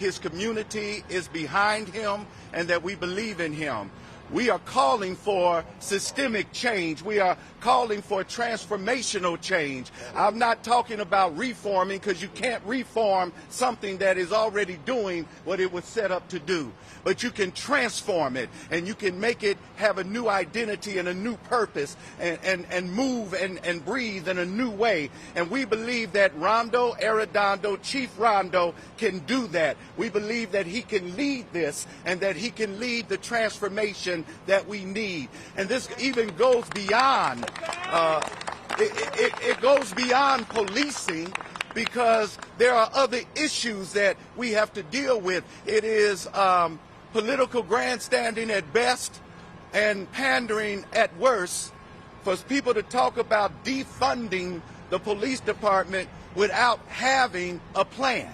his community is behind him and that we believe in him. We are calling for systemic change. We are calling for transformational change. I'm not talking about reforming, because you can't reform something that is already doing what it was set up to do. But you can transform it, and you can make it have a new identity and a new purpose, and move and breathe in a new way. And we believe that Rondo Arredondo, Chief Rondo, can do that. We believe that he can lead this, and that he can lead the transformation that we need. And this even goes beyond, it goes beyond policing, because there are other issues that we have to deal with. It is political grandstanding at best and pandering at worst for people to talk about defunding the police department without having a plan.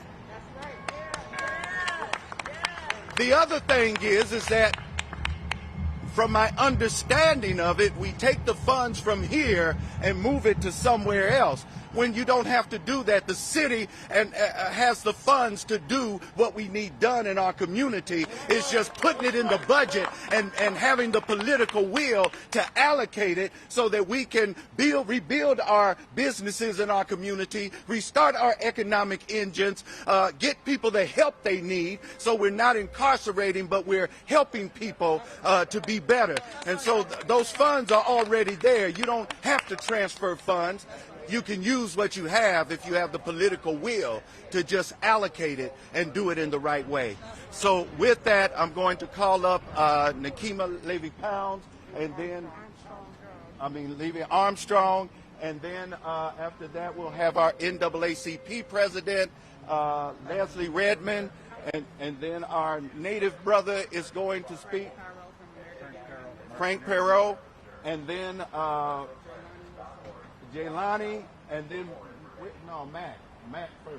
The other thing is that from my understanding of it, we take the funds from here and move it to somewhere else, when you don't have to do that. The city has the funds to do what we need done in our community. It's just putting it in the budget and having the political will to allocate it so that we can rebuild our businesses in our community, restart our economic engines, get people the help they need, so we're not incarcerating, but we're helping people to be better. And so those funds are already there. You don't have to transfer funds. You can use what you have if you have the political will to just allocate it and do it in the right way. So with that, I'm going to call up Nakima Levy-Pounds, and then, Levy Armstrong, and then after that we'll have our NAACP president, Leslie Redmond, and then our native brother is going to speak, Frank Perot, and then Jaylani, and then, Matt first.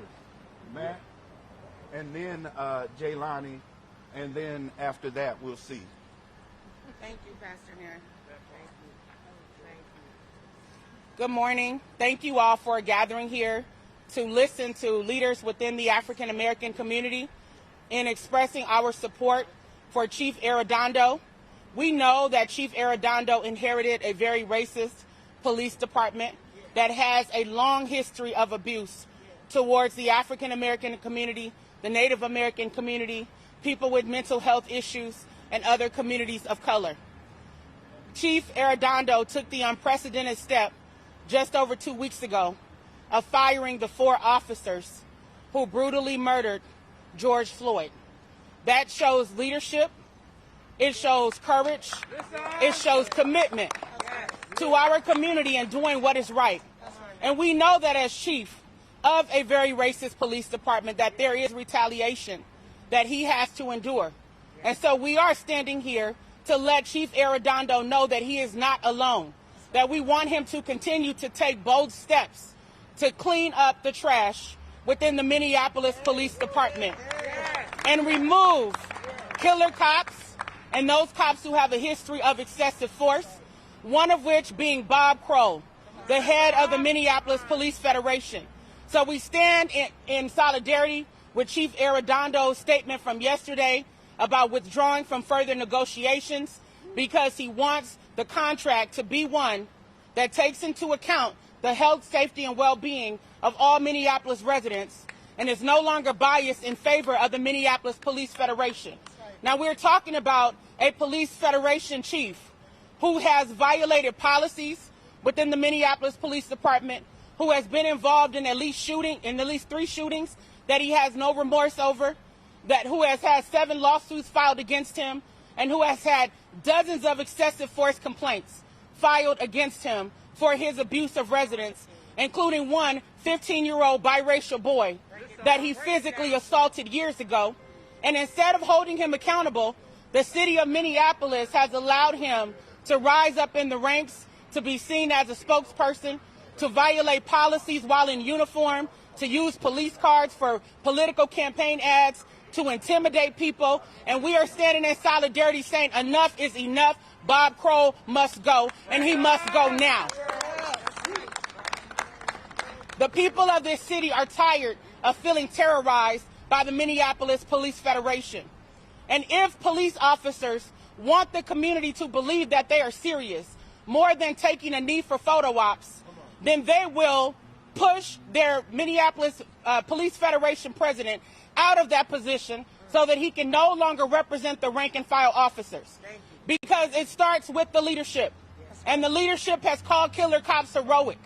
Matt, and then Jaylani, and then after that, we'll see. Thank you, Pastor Nair. Good morning. Thank you all for gathering here to listen to leaders within the African American community in expressing our support for Chief Arredondo. We know that Chief Arredondo inherited a very racist police department that has a long history of abuse towards the African American community, the Native American community, people with mental health issues, and other communities of color. Chief Arredondo took the unprecedented step just over 2 weeks ago of firing the 4 officers who brutally murdered George Floyd. That shows leadership, it shows courage, it shows commitment to our community and doing what is right. And we know that as chief of a very racist police department, that there is retaliation that he has to endure. And so we are standing here to let Chief Arredondo know that he is not alone, that we want him to continue to take bold steps to clean up the trash within the Minneapolis Police Department and remove killer cops and those cops who have a history of excessive force, one of which being Bob Crow, the head of the Minneapolis Police Federation. So we stand in solidarity with Chief Arredondo's statement from yesterday about withdrawing from further negotiations, because he wants the contract to be one that takes into account the health, safety, and well-being of all Minneapolis residents and is no longer biased in favor of the Minneapolis Police Federation. Now, we're talking about a police federation chief who has violated policies within the Minneapolis Police Department, who has been involved in at least 3 shootings that he has no remorse over, who has had 7 lawsuits filed against him, and who has had dozens of excessive force complaints filed against him for his abuse of residents, including one 15-year-old biracial boy that he physically assaulted years ago. And instead of holding him accountable, the city of Minneapolis has allowed him to rise up in the ranks, to be seen as a spokesperson, to violate policies while in uniform, to use police cards for political campaign ads, to intimidate people. And we are standing in solidarity saying enough is enough. Bob Crow must go, and he must go now. The people of this city are tired of feeling terrorized by the Minneapolis Police Federation. And if police officers want the community to believe that they are serious, more than taking a knee for photo ops, then they will push their Minneapolis Police Federation president out of that position so that he can no longer represent the rank and file officers. Because it starts with the leadership. And the leadership has called killer cops heroic.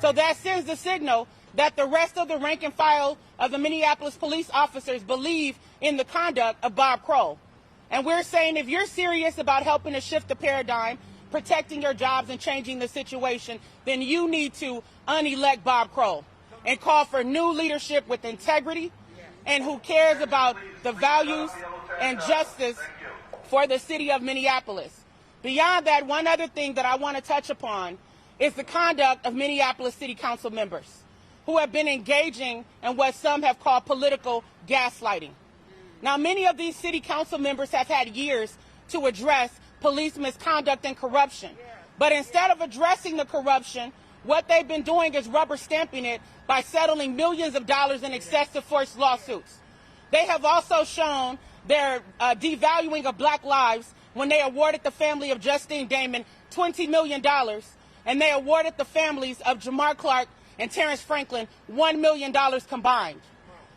So that sends the signal that the rest of the rank and file of the Minneapolis police officers believe in the conduct of Bob Kroll. And we're saying if you're serious about helping to shift the paradigm, protecting your jobs and changing the situation, then you need to unelect Bob Kroll and call for new leadership with integrity and who cares about the values and justice for the city of Minneapolis. Beyond that, one other thing that I want to touch upon is the conduct of Minneapolis City Council members who have been engaging in what some have called political gaslighting. Now, many of these city council members have had years to address police misconduct and corruption. But instead of addressing the corruption, what they've been doing is rubber stamping it by settling millions of dollars in excessive force lawsuits. They have also shown their devaluing of black lives when they awarded the family of Justine Damon $20 million, and they awarded the families of Jamar Clark and Terrence Franklin $1 million combined.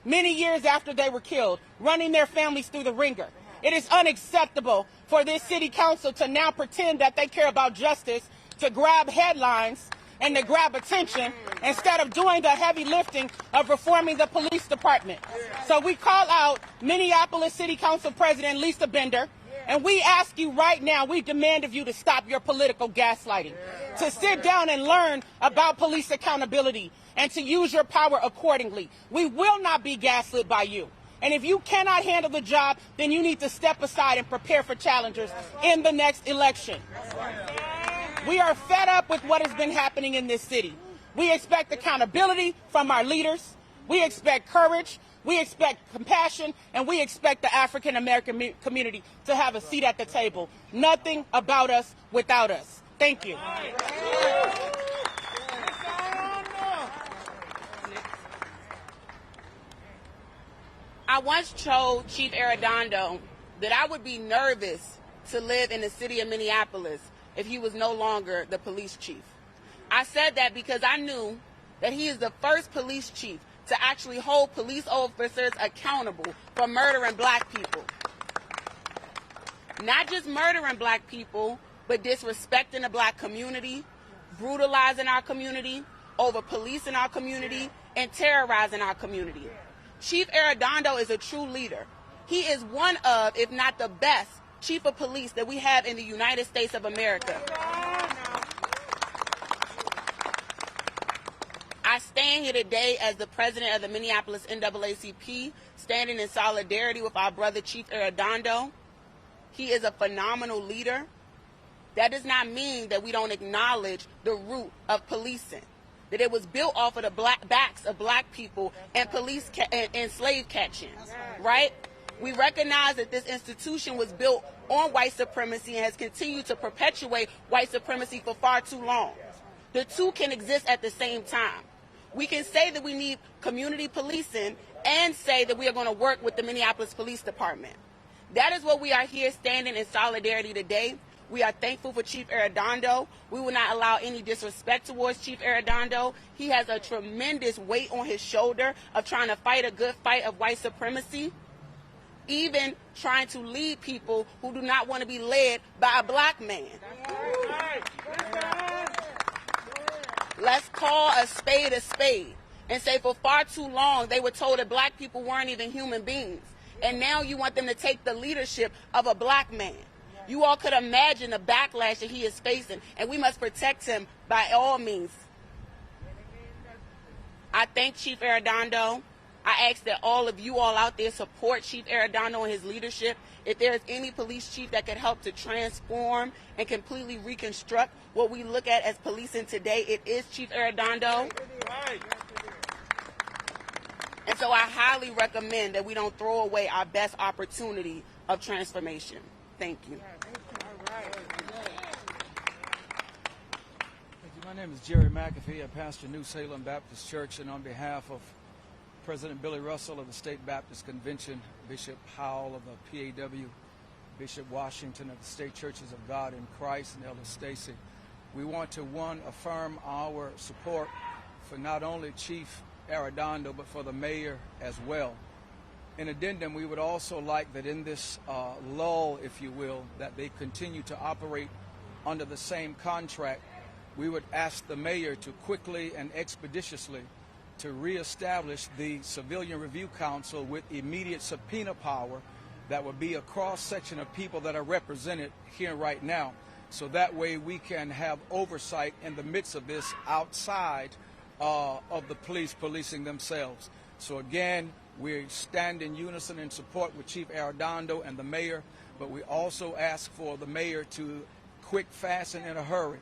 Many years after they were killed, running their families through the ringer. It is unacceptable for this city council to now pretend that they care about justice, to grab headlines and to grab attention instead of doing the heavy lifting of reforming the police department. So we call out Minneapolis City Council President Lisa Bender, and we ask you right now, we demand of you to stop your political gaslighting, to sit down and learn about police accountability, and to use your power accordingly. We will not be gaslit by you. And if you cannot handle the job, then you need to step aside and prepare for challengers in the next election. We are fed up with what has been happening in this city. We expect accountability from our leaders. We expect courage. We expect compassion. And we expect the African American community to have a seat at the table. Nothing about us without us. Thank you. I once told Chief Arredondo that I would be nervous to live in the city of Minneapolis if he was no longer the police chief. I said that because I knew that he is the first police chief to actually hold police officers accountable for murdering black people. Not just murdering black people, but disrespecting the black community, brutalizing our community, over-policing our community, and terrorizing our community. Chief Arredondo is a true leader. He is one of, if not the best, chief of police that we have in the United States of America. I stand here today as the president of the Minneapolis NAACP, standing in solidarity with our brother Chief Arredondo. He is a phenomenal leader. That does not mean that we don't acknowledge the root of policing, that it was built off of the backs of black people and police and slave catching, right? We recognize that this institution was built on white supremacy and has continued to perpetuate white supremacy for far too long. The two can exist at the same time. We can say that we need community policing and say that we are going to work with the Minneapolis Police Department. That is what we are here standing in solidarity today. We are thankful for Chief Arredondo. We will not allow any disrespect towards Chief Arredondo. He has a tremendous weight on his shoulder of trying to fight a good fight of white supremacy, even trying to lead people who do not want to be led by a black man. Let's call a spade and say for far too long they were told that black people weren't even human beings. And now you want them to take the leadership of a black man. You all could imagine the backlash that he is facing, and we must protect him by all means. I thank Chief Arredondo. I ask that all of you all out there support Chief Arredondo and his leadership. If there is any police chief that can help to transform and completely reconstruct what we look at as policing today, it is Chief Arredondo. And so I highly recommend that we don't throw away our best opportunity of transformation. Thank you. My name is Jerry McAfee. I pastor New Salem Baptist Church, and on behalf of President Billy Russell of the State Baptist Convention, Bishop Howell of the PAW, Bishop Washington of the State Churches of God in Christ, and Elder Stacy. We want to, one, affirm our support for not only Chief Arredondo, but for the mayor as well. In addendum, we would also like that in this lull, if you will, that they continue to operate under the same contract. We would ask the mayor to quickly and expeditiously to reestablish the Civilian Review Council with immediate subpoena power that would be a cross-section of people that are represented here right now. So that way we can have oversight in the midst of this outside of the police policing themselves. So again, we stand in unison in support with Chief Arredondo and the mayor, but we also ask for the mayor to quick, fast, and in a hurry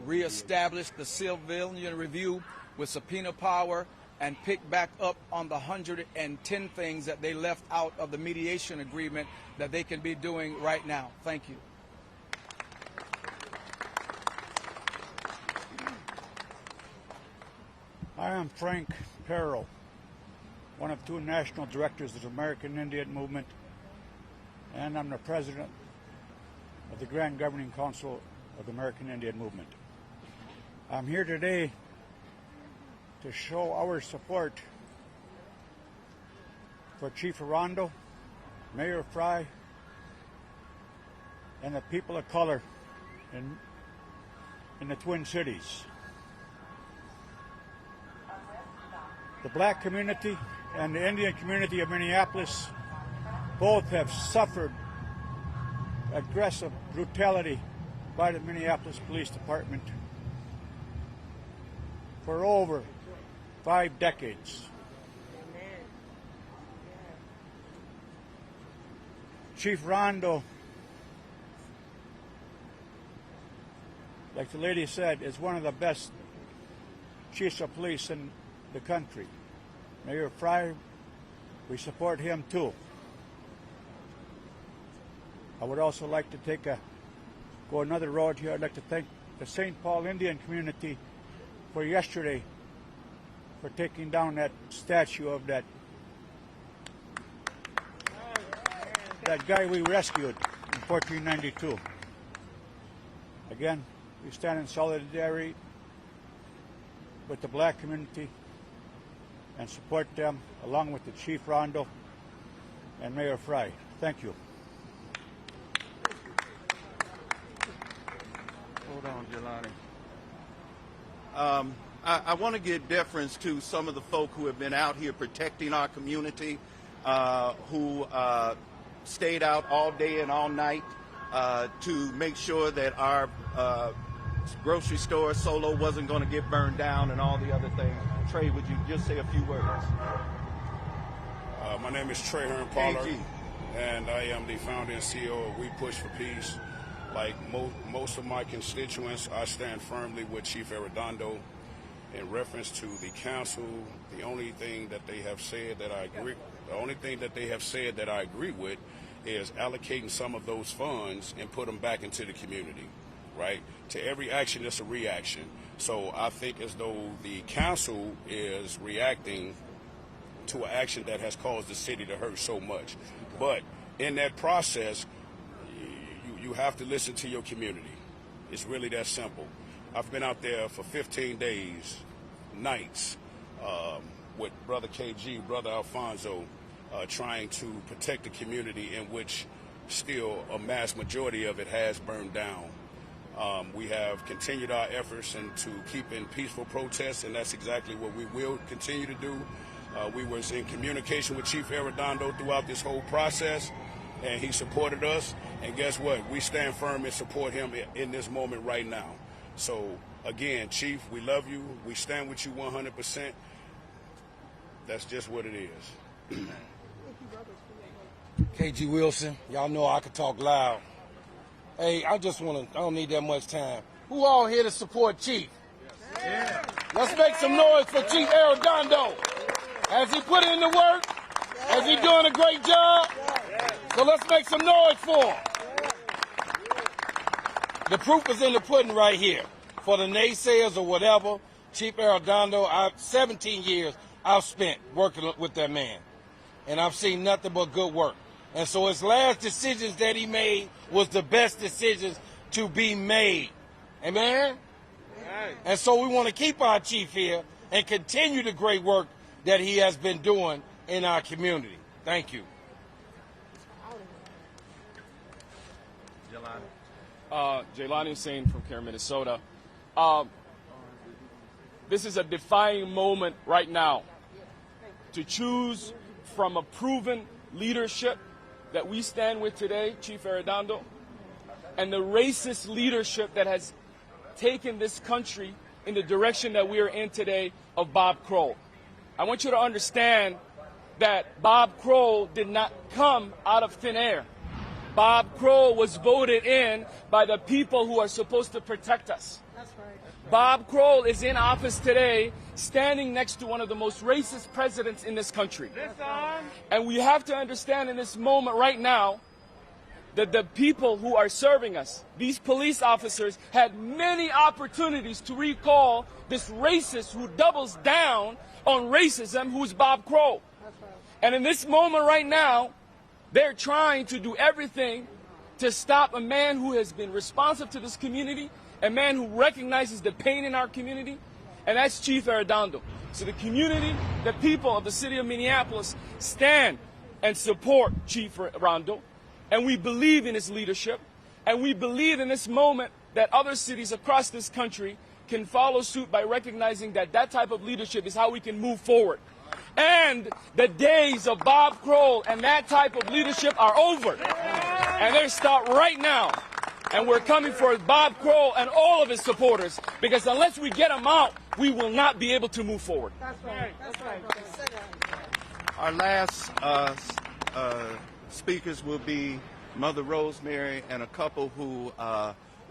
reestablish the Civilian Review with subpoena power and pick back up on the 110 things that they left out of the mediation agreement that they can be doing right now. Thank you. I am Frank Perro, one of two national directors of the American Indian Movement, and I'm the president of the Grand Governing Council of the American Indian Movement. I'm here today to show our support for Chief Arredondo, Mayor Fry, and the people of color in the Twin Cities. The black community and the Indian community of Minneapolis both have suffered aggressive brutality by the Minneapolis Police Department for over 5 decades. Chief Arredondo, like the lady said, is one of the best chiefs of police in the country. Mayor Fry, we support him too. I would also like to go another road here. I'd like to thank the St. Paul Indian community for yesterday for taking down that statue of that guy we rescued in 1492. Again, we stand in solidarity with the black community and support them, along with the Chief Arredondo and Mayor Fry. Thank you. Hold on, Jelani. I want to give deference to some of the folk who have been out here protecting our community, who stayed out all day and all night to make sure that our grocery store Solo wasn't going to get burned down and all the other things. Trey, would you just say a few words? My name is Trey Hearn-Pollard, and I am the founder and CEO of We Push for Peace. Like most of my constituents, I stand firmly with Chief Arredondo in reference to the council. The only thing that they have said that I agree with is allocating some of those funds and put them back into the community, right? To every action, there's a reaction. So I think as though the council is reacting to an action that has caused the city to hurt so much. But in that process, you have to listen to your community. It's really that simple. I've been out there for 15 days, nights, with Brother KG, Brother Alfonso, trying to protect the community in which still a mass majority of it has burned down. We have continued our efforts into keeping peaceful protests, and that's exactly what we will continue to do. We was in communication with Chief Arredondo throughout this whole process, and he supported us. And guess what? We stand firm and support him in this moment right now. So, again, Chief, we love you. We stand with you 100%. That's just what it is. KG Wilson, y'all know I can talk loud. Hey, I don't need that much time. Who all here to support Chief? Yeah. Let's make some noise for Chief Arredondo. Has he put in the work? Has he doing a great job? So let's make some noise for him. The proof is in the pudding right here. For the naysayers or whatever, Chief Arredondo, 17 years I've spent working with that man, and I've seen nothing but good work. And so his last decisions that he made was the best decisions to be made. Amen? Right. And so we want to keep our chief here and continue the great work that he has been doing in our community. Thank you. Jaylani Hussein from Care, Minnesota. This is a defining moment right now to choose from a proven leadership that we stand with today, Chief Arredondo, and the racist leadership that has taken this country in the direction that we are in today of Bob Kroll. I want you to understand that Bob Kroll did not come out of thin air. Bob Kroll was voted in by the people who are supposed to protect us. That's right. Bob Kroll is in office today, standing next to one of the most racist presidents in this country. And we have to understand in this moment right now that the people who are serving us, these police officers, had many opportunities to recall this racist who doubles down on racism, who's Bob Kroll. And in this moment right now, they're trying to do everything to stop a man who has been responsive to this community, a man who recognizes the pain in our community, and that's Chief Arredondo. So the community, the people of the city of Minneapolis stand and support Chief Arredondo, and we believe in his leadership, and we believe in this moment that other cities across this country can follow suit by recognizing that that type of leadership is how we can move forward. And the days of Bob Kroll and that type of leadership are over. And they start right now. And we're coming for Bob Kroll and all of his supporters, because unless we get them out, we will not be able to move forward. That's right. That's right. Our last speakers will be Mother Rosemary and a couple who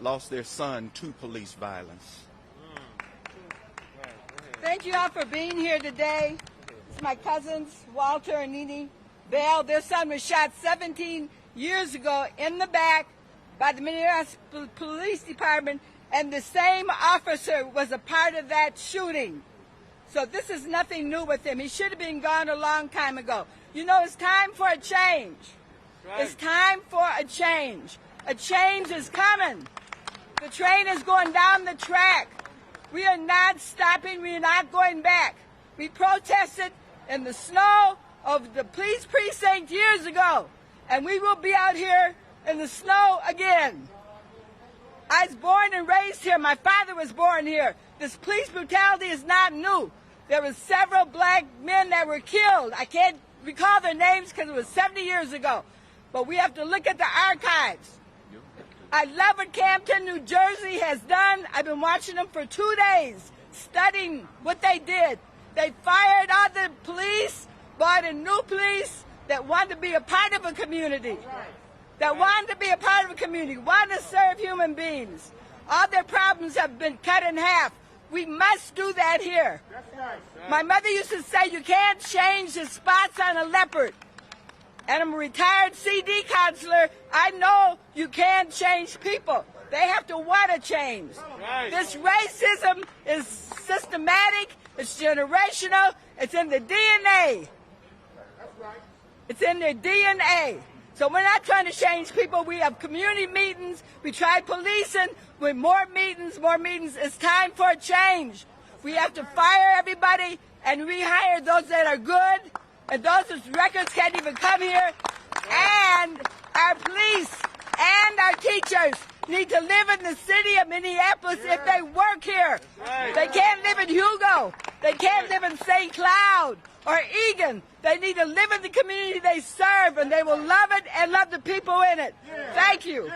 lost their son to police violence. Thank you all for being here today. It's my cousins, Walter and Nene Bell. Their son was shot 17 years ago in the back by the Minneapolis Police Department, and the same officer was a part of that shooting. So this is nothing new with him. He should have been gone a long time ago. You know, it's time for a change. Right. It's time for a change. A change is coming. The train is going down the track. We are not stopping. We are not going back. We protested in the snow of the police precinct years ago, and we will be out here in the snow again. I was born and raised here. My father was born here. This police brutality is not new. There were several black men that were killed. I can't recall their names because it was 70 years ago. But we have to look at the archives. I love what Camden, New Jersey has done. I've been watching them for 2 days, studying what they did. They fired all the police, brought in new police that wanted to be a part of a community. That wanted to be a part of a community, wanted to serve human beings. All their problems have been cut in half. We must do that here. My mother used to say you can't change the spots on a leopard. And I'm a retired CD counselor. I know you can't change people. They have to want to change. Right. This racism is systematic. It's generational. It's in the DNA. It's in their DNA. So we're not trying to change people. We have community meetings. We try policing with more meetings, more meetings. It's time for a change. We have to fire everybody and rehire those that are good, and those whose records can't even come here. And our police and our teachers need to live in the city of Minneapolis if they work here. They can't live in Hugo. They can't live in St. Cloud or Egan. They need to live in the community they serve, and they will love it and love the people in it. Thank you.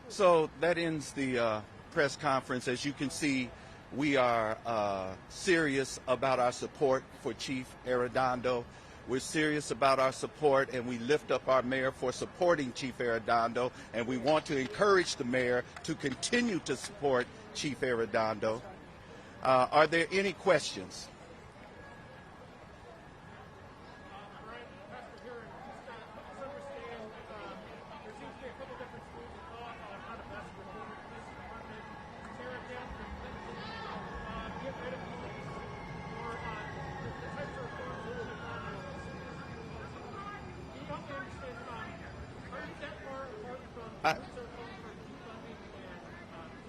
So that ends the press conference. As you can see, we are serious about our support for Chief Arredondo. We're serious about our support, and we lift up our mayor for supporting Chief Arredondo, and we want to encourage the mayor to continue to support Chief Arredondo. Are there any questions?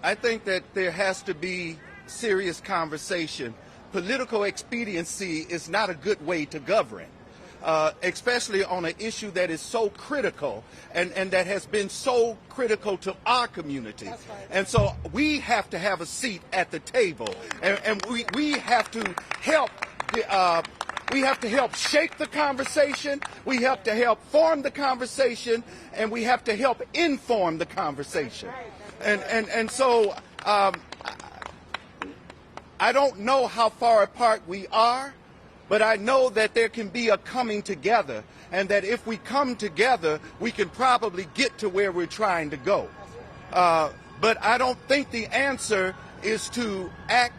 I think that there has to be serious conversation. Political expediency is not a good way to govern. Especially on an issue that is so critical and that has been so critical to our community. Right. And so we have to have a seat at the table, and we have to help shape the conversation, we have to help form the conversation, and we have to help inform the conversation. And so I don't know how far apart we are, but I know that there can be a coming together, and that if we come together, we can probably get to where we're trying to go. But I don't think the answer is to act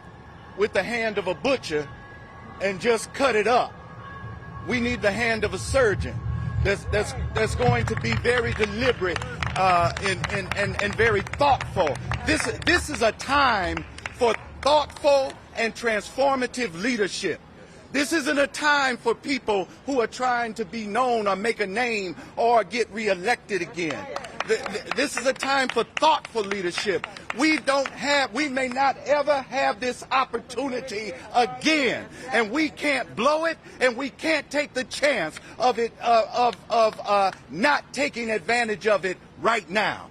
with the hand of a butcher and just cut it up. We need the hand of a surgeon that's going to be very deliberate and very thoughtful. This is a time for thoughtful and transformative leadership. This isn't a time for people who are trying to be known or make a name or get reelected again. This is a time for thoughtful leadership. We may not ever have this opportunity again, and we can't blow it, and we can't take the chance of it not taking advantage of it right now.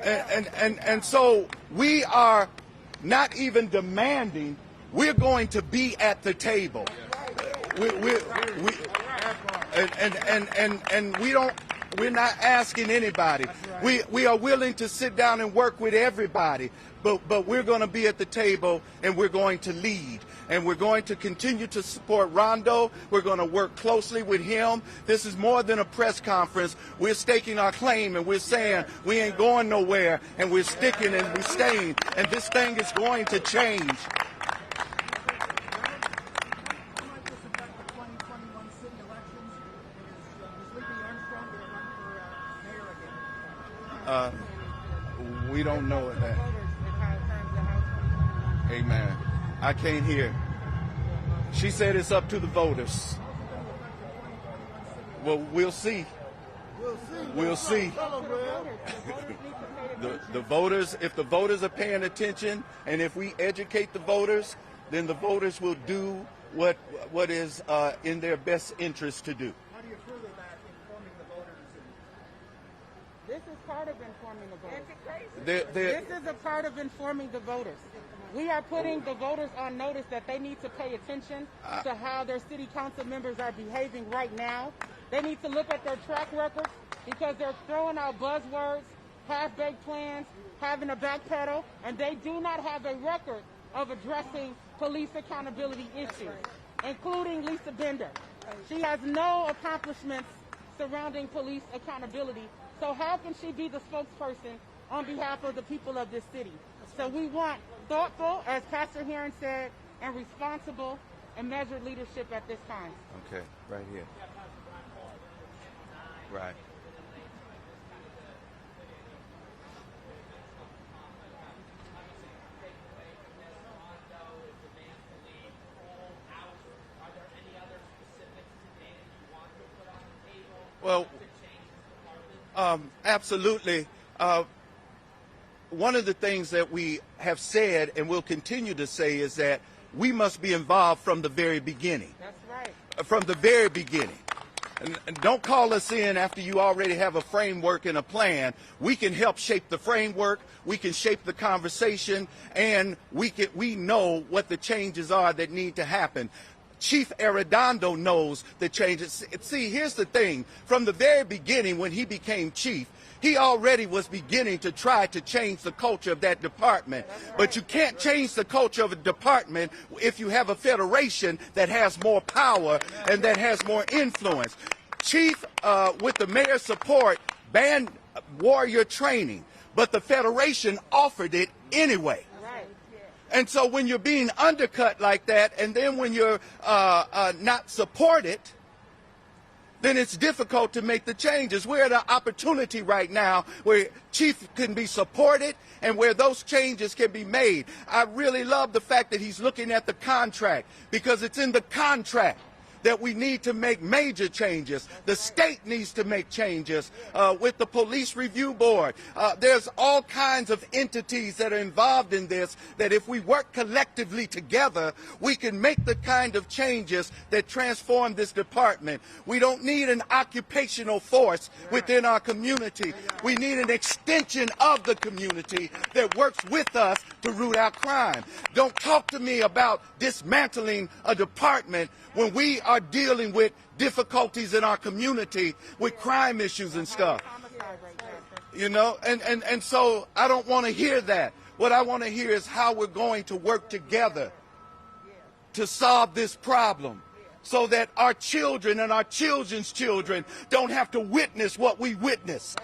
And so we are not even demanding. We're going to be at the table. We're not asking anybody. We are willing to sit down and work with everybody, but we're going to be at the table, and we're going to lead, and we're going to continue to support Rondo. We're going to work closely with him. This is more than a press conference. We're staking our claim, and we're saying we ain't going nowhere, and we're sticking and we're staying, and this thing is going to change. We don't know that. Amen. I can't hear. She said it's up to the voters. Well, we'll see. We'll see. The voters, if the voters are paying attention, and if we educate the voters, then the voters will do what is in their best interest to do. How do you further that informing the voters? This is part of informing the voters. This is a part of informing the voters. We are putting the voters on notice that they need to pay attention to how their city council members are behaving right now. They need to look at their track records, because they're throwing out buzzwords, half-baked plans, having a backpedal, and they do not have a record of addressing police accountability issues, including Lisa Bender. She has no accomplishments surrounding police accountability. So how can she be the spokesperson on behalf of the people of this city? So we want thoughtful, as Pastor Heron said, and responsible and measured leadership at this time. Okay, right here. Right. Well, absolutely. One of the things that we have said and will continue to say is that we must be involved from the very beginning. That's right. From the very beginning. And don't call us in after you already have a framework and a plan. We can help shape the framework, we can shape the conversation, and we know what the changes are that need to happen. Chief Arredondo knows the changes. See, here's the thing. From the very beginning, when he became chief, he already was beginning to try to change the culture of that department. But you can't change the culture of a department if you have a federation that has more power and that has more influence. Chief, with the mayor's support, banned warrior training, but the federation offered it anyway. And so when you're being undercut like that, and then when you're not supported, then it's difficult to make the changes. We're at an opportunity right now where Chief can be supported and where those changes can be made. I really love the fact that he's looking at the contract, because it's in the contract that we need to make major changes. The state needs to make changes with the Police Review Board. There's all kinds of entities that are involved in this, that if we work collectively together, we can make the kind of changes that transform this department. We don't need an occupational force within our community. We need an extension of the community that works with us to root out crime. Don't talk to me about dismantling a department when we are dealing with difficulties in our community with crime issues and stuff. You know, and so I don't want to hear that. What I want to hear is how we're going to work together to solve this problem so that our children and our children's children don't have to witness what we witnessed.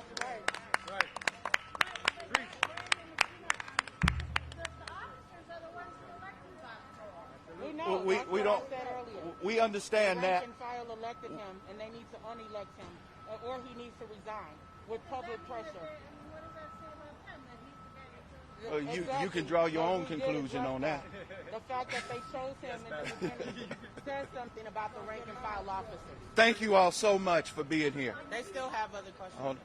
We don't. We understand that. Rank and file elected him, and they need to unelect him, or he needs to resign with public pressure. You can draw your own conclusion on that. The fact that they chose him in the beginning says something about the rank and file officers. Thank you all so much for being here. They still have other questions.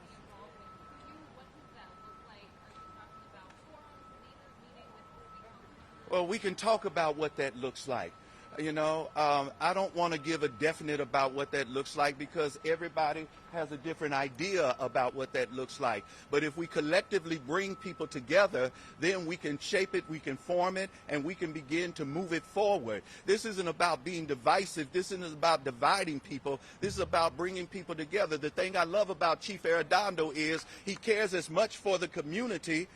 Well, we can talk about what that looks like. You know, I don't want to give a definite about what that looks like because everybody has a different idea about what that looks like. But if we collectively bring people together, then we can shape it, we can form it, and we can begin to move it forward. This isn't about being divisive. This isn't about dividing people. This is about bringing people together. The thing I love about Chief Arredondo is he cares as much for the community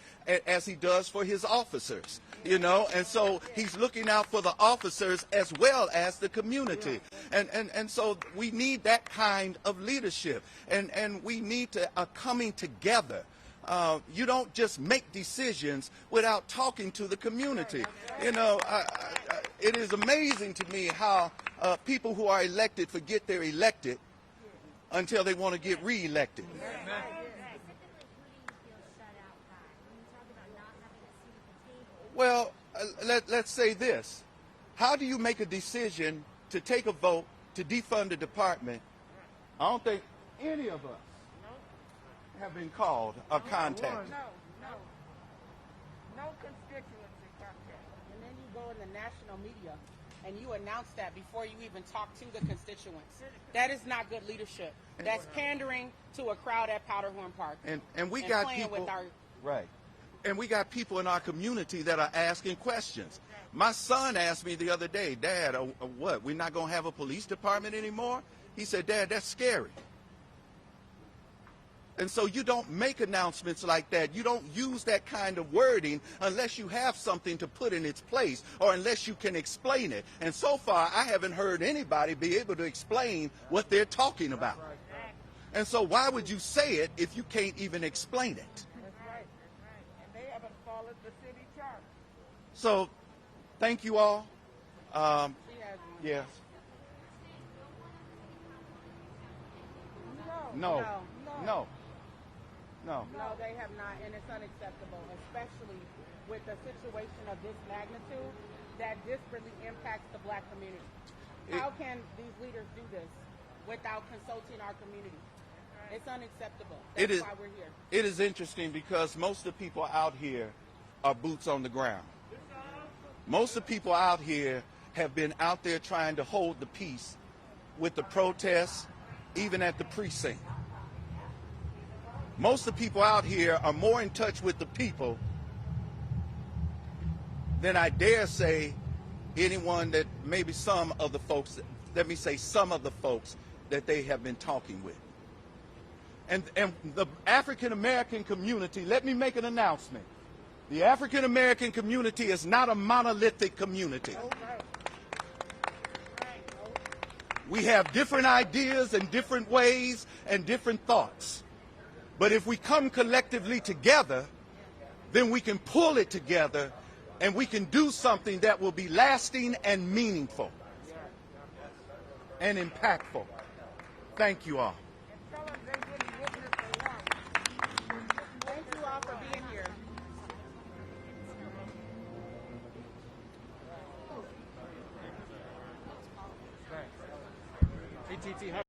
as he does for his officers. You know, and so he's looking out for the officers as well as the community. And so we need that kind of leadership. And we need to coming together. You don't just make decisions without talking to the community. You know, it is amazing to me how people who are elected forget they're elected until they want to get reelected. Well, let's say this. How do you make a decision to take a vote to defund the department? I don't think any of us have been called or contacted. No constituency contact. And then you go in the national media and you announce that before you even talk to the constituents. That is not good leadership. That's pandering to a crowd at Powderhorn Park. And we got people, right. And we got people in our community that are asking questions. My son asked me the other day, Dad, what, we're not going to have a police department anymore? He said, Dad, that's scary. And so you don't make announcements like that. You don't use that kind of wording unless you have something to put in its place or unless you can explain it. And so far, I haven't heard anybody be able to explain what they're talking about. And so why would you say it if you can't even explain it? So, thank you all. Yes. No, they have not, and it's unacceptable, especially with a situation of this magnitude that disparately impacts the black community. How can these leaders do this without consulting our community? It's unacceptable. That's why we're here. It is interesting because most of the people out here are boots on the ground. Most of the people out here have been out there trying to hold the peace with the protests, even at the precinct. Most of the people out here are more in touch with the people than I dare say anyone that maybe some of the folks, let me say some of the folks that they have been talking with. And the African American community, let me make an announcement. The African American community is not a monolithic community. We have different ideas and different ways and different thoughts. But if we come collectively together, then we can pull it together and we can do something that will be lasting and meaningful and impactful. Thank you all. Thank you all for being here. PTT.